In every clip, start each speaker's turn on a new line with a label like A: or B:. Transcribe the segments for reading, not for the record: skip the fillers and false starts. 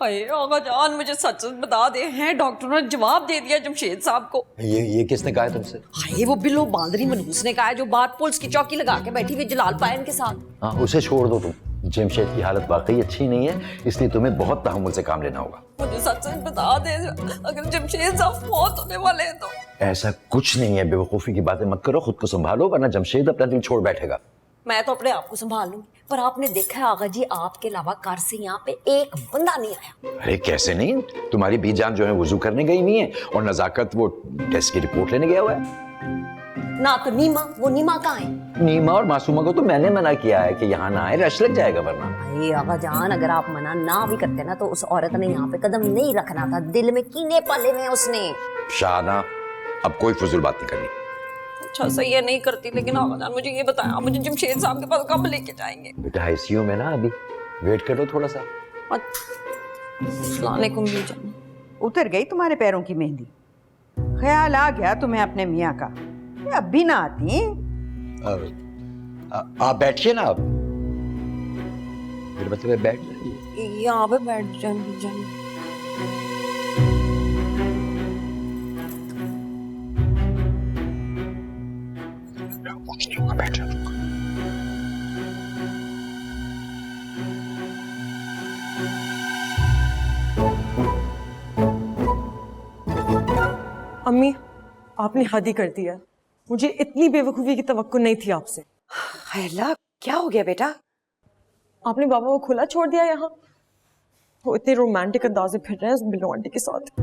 A: हाय आगा जान, मुझे सच सच बता दे, हैं डॉक्टर ने जवाब दे दिया जमशेद साहब को।
B: ये किसने कहा है तुमसे?
A: हाय वो बिल्लो बांदरी मनहूस ने कहा है, जो बात पुलिस की चौकी लगा के बैठी हुई जलाल पायन के साथ।
B: हाँ, उसे छोड़ दो तुम। जमशेद की हालत वाकई अच्छी नहीं है, इसलिए तुम्हें बहुत तहम्मुल से काम लेना होगा।
A: मुझे सच सच बता दे, अगर जमशेद साहब मौत होने वाले हैं तो।
B: ऐसा कुछ नहीं है, बेवकूफी की बातें मत करो, खुद को संभालो वरना जमशेद अपना दिल छोड़ बैठेगा।
A: मैं तो अपने आप को संभाल लूंगी, पर आपने देखा है आगा जी, आपके अलावा कार से यहाँ पे एक बंदा नहीं आया।
B: अरे कैसे नहीं, तुम्हारी बीजान जो है वुजू करने गई नहीं है, और नजाकत वो टेस्ट की रिपोर्ट लेने गया हुआ है।
A: ना तो नीमा, वो नीमा कहाँ है?
B: नीमा और मासूमा को तो मैंने मना किया है कि यहाँ ना आए, रश लग जाएगा वरना।
A: भाई आगा जान, अगर आप मना ना भी करते ना तो उस औरत ने यहाँ पे कदम नहीं रखना था, दिल में कीने पाले में उसने।
B: शाना, अब कोई फजूल बात नहीं करनी।
A: अच्छा सही है, नहीं करती, लेकिन आगा जान मुझे ये बताया, आप मुझे जमशेद साहब के पास कब लेके जाएंगे?
B: बेटा आईसीयू में ना अभी, वेट करो थोड़ा सा।
A: अस्सलाम वालेकुम बीजान।
C: उतर गई तुम्हारे पैरों की मेहंदी? ख्याल आ गया तुम्हें अपने मियाँ का? ये अब भी ना आती?
B: आप बैठिए ना, आप मेरे मतलब है बैठ जाइए।
A: यहाँ पे बैठ जान बीजान।
B: कुछ नहीं होगा, बैठ जाओ।
D: अम्मी, आपने हद ही कर दिया। मुझे इतनी बेवकूफ़ी की तवक्को नहीं थी आपसे।
E: अल्लाह, क्या हो गया बेटा?
D: आपने बाबा को खुला छोड़ दिया यहाँ। वो इतने रोमांटिक अंदाज में फिर रहे हैं बिल्लो आंटी के साथ।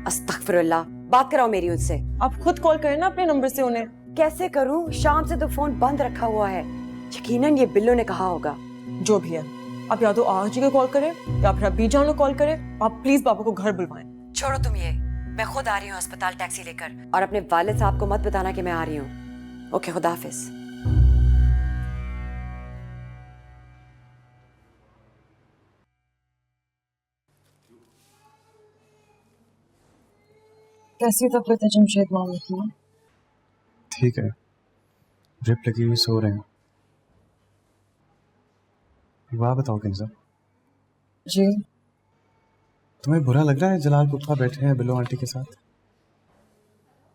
E: अस्तगफिरुल्लाह, बात कराओ मेरी उनसे।
D: आप खुद कॉल करें ना अपने नंबर से उन्हें।
E: कैसे करूं? शाम से तो फोन बंद रखा हुआ है। यकीनन ये बिल्लो ने कहा होगा।
D: जो भी है, आप या तो आगा जी को कॉल करें या फिर अभी जान को कॉल करें। आप प्लीज बाबा को घर बुलवाएं।
E: छोड़ो तुम ये, मैं खुद आ रही हूँ अस्पताल टैक्सी लेकर, और अपने वालिद साहब को मत बताना कि मैं आ रही हूँ। ओके, खुदा हाफिज।
D: कैसी तबीयत है जमशेद मामले की?
F: ठीक है, ड्रिप लगी हुई, सो रहे हैं। वाह, बताओ किंजर,
D: जी
F: तुम्हें बुरा लग रहा है जलाल पुप्पा बैठे हैं बिल्लो आंटी के साथ?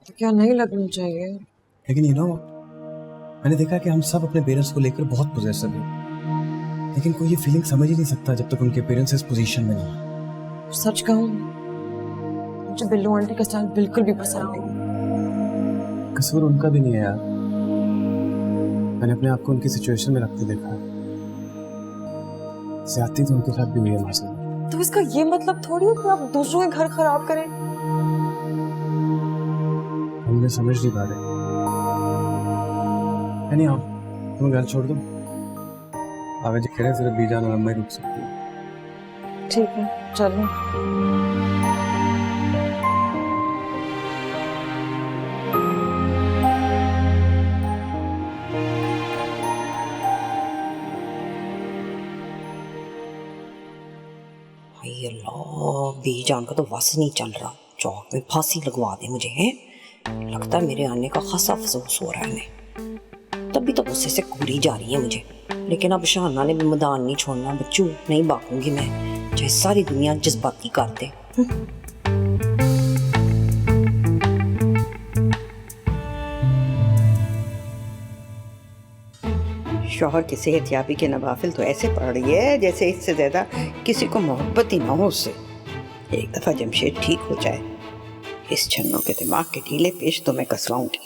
D: तो क्या नहीं लगना चाहिए?
F: लेकिन मैंने देखा कि हम सब अपने पेरेंट्स को लेकर बहुत पोजेसिव हैं, लेकिन कोई ये फीलिंग समझ ही नहीं सकता जब तक उनके पेरेंट्स इस पोजीशन में नहीं।
D: सच कहूँ, मुझे बिल्लो आंटी का स्टाइल बिल्कुल भी पसंद नहीं।
F: कसूर उनका भी नहीं है यार, मैंने अपने आप को उनकी सिचुएशन में रखते देखा है। ज्यादती तो उनके साथ भी हुई है मासूम।
D: तो इसका ये मतलब थोड़ी है कि आप दूसरों के घर खराब करें।
F: हम उन्हें समझ नहीं पा रहे। नहीं आओ, तुम घर छोड़ दो। आगे जी कह रहे सिर्फ बीजान और अम्मा ही रुक सकती है।
D: ठीक है, चलो।
A: बीजान का तो वस नहीं चल रहा, चौक में फांसी लगवा दे मुझे। है लगता है मेरे आने का खासा अफसोस हो रहा है। तभी तो गुस्से से कूरी जा रही है मुझे, लेकिन अब शाना ने भी मैदान नहीं छोड़ना। बच्चू नहीं बाकूंगी मैं, चाहे सारी दुनिया जज्बाती कर दे।
C: शौहर की सेहतयाबी के नवाफिल तो ऐसे पड़ रही है जैसे इससे ज्यादा किसी को मोहब्बत ही ना हो उससे। एक दफा जमशेद ठीक हो जाए, इस छन्नों के दिमाग के ढीले पेश तो मैं कसवाऊंगी।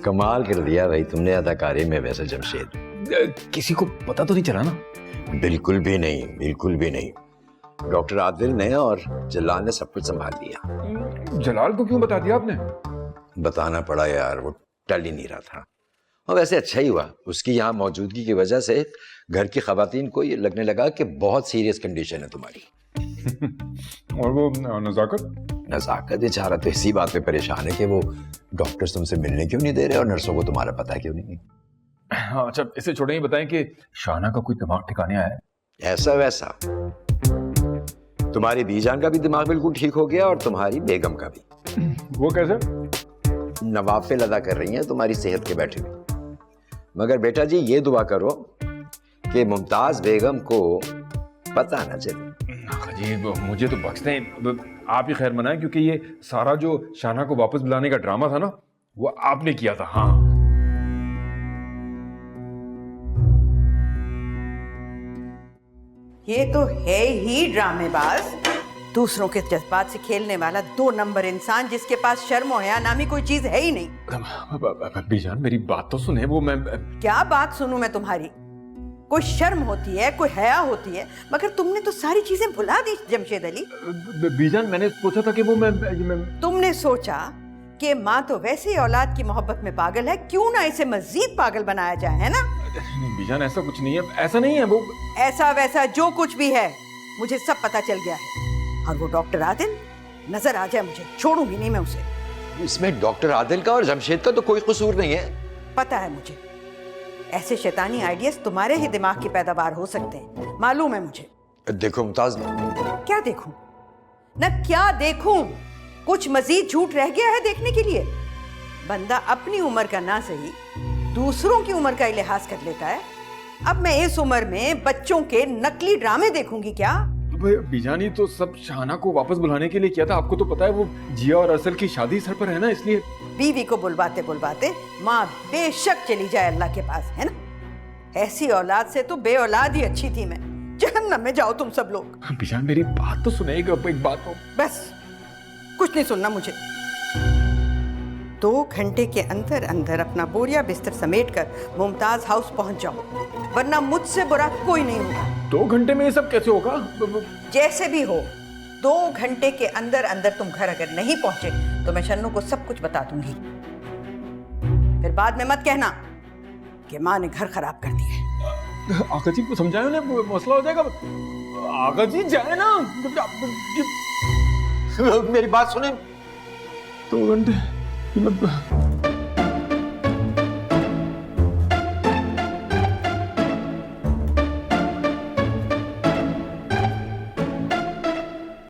B: कमाल कर दिया भाई तुमने अदाकारी में वैसे जमशेद।
G: किसी को पता तो नहीं चला ना?
B: बिल्कुल भी नहीं, बिल्कुल भी नहीं। डॉक्टर आदिल ने और जलाल ने सब कुछ संभाल लिया।
G: जलाल को क्यों बता दिया आपने?
B: बताना पड़ा यार, वो टल ही नहीं रहा था। और वैसे अच्छा ही हुआ, उसकी यहाँ मौजूदगी की वजह से घर की खवातीन को ये लगने लगा कि बहुत सीरियस कंडीशन है तुम्हारी।
G: और वो नजाकत?
B: नजाकत बेचारा तो इसी बात पे परेशान है कि वो डॉक्टर्स तुमसे मिलने क्यों नहीं दे रहे और नर्सों को तुम्हारा पता क्यों नहीं।
G: हाँ अच्छा, इसे छोड़े ही बताएं कि शाना का कोई दिमाग ठिकाने आया है?
B: ऐसा वैसा तुम्हारी बीजान का भी दिमाग बिल्कुल ठीक हो गया और तुम्हारी बेगम का भी।
G: वो कैसे?
B: नवाफिल अदा कर रही हैं तुम्हारी सेहत के बैठे हुए। मगर बेटा जी ये दुआ करो कि मुमताज बेगम को पता न चले।
G: आका जी मुझे तो बख्श दें, आप ही खैर मनाएं, क्योंकि ये सारा जो शाना को वापस बुलाने का ड्रामा था ना, वो आपने किया था। हाँ
C: ये तो है ही ड्रामेबाज, दूसरों के जज्बात से खेलने वाला 2 नंबर इंसान जिसके पास शर्म और हया नामी कोई चीज है ही नहीं।
G: बीजान मेरी बात तो सुने। वो मैं
C: क्या बात सुनूं मैं तुम्हारी? कोई शर्म होती है, कोई हया होती है, मगर तुमने तो सारी चीजें भुला दी जमशेद अली।
G: बीजान मैंने सोचा था कि वो मैं
C: तुमने सोचा कि माँ तो वैसे ही औलाद की मोहब्बत में पागल है, क्यों ना इसे मजीद पागल बनाया जाए, है ना?
G: नहीं बीजान ऐसा कुछ नहीं है, ऐसा नहीं है। वो
C: ऐसा वैसा जो कुछ भी है मुझे सब पता चल गया है। और वो डॉक्टर आदिल नजर आ जाए मुझे, छोड़ूंगी नहीं मैं उसे।
B: इसमें डॉक्टर आदिल का और जमशेद का तो कोई कसूर नहीं है।
C: पता है मुझे, ऐसे शैतानी आइडियाज तुम्हारे ही दिमाग की पैदावार हो सकते हैं, मालूम है मुझे।
B: देखो मुमताज,
C: क्या देखूं न क्या देखूं? कुछ मजीद झूठ रह गया है देखने के लिए? बंदा अपनी उम्र का ना सही दूसरों की उम्र का ही लिहाज कर लेता है। अब मैं इस उम्र में बच्चों के नकली ड्रामे देखूंगी क्या?
G: बीजान ये तो सब शाना को वापस बुलाने के लिए किया था। आपको तो पता है वो जिया और असल की शादी सर पर है ना, इसलिए।
C: बीवी को बुलवाते बुलवाते माँ बेशक चली जाए अल्लाह के पास, है ना? ऐसी औलाद से तो बे औलाद ही अच्छी थी मैं। जहन्नम में जाओ तुम सब लोग।
G: बीजान मेरी बात तो सुनेगा, एक बात तो।
C: बस कुछ नहीं सुनना मुझे। 2 घंटे के अंदर अंदर अपना बोरिया बिस्तर समेटकर मुमताज हाउस पहुंच जाओ, वरना मुझसे बुरा कोई नहीं होगा।
G: 2 घंटे में ये सब कैसे होगा?
C: जैसे भी हो, 2 घंटे के अंदर अंदर तुम घर अगर नहीं पहुंचे तो मैं शन्नू को सब कुछ बता दूंगी। फिर बाद में मत कहना कि माँ ने घर खराब कर दिया।
G: आका जी को समझाओ ना, मसला हो जाएगा। आका जी जाए ना।
B: मेरी बात सुने।
G: 2 घंटे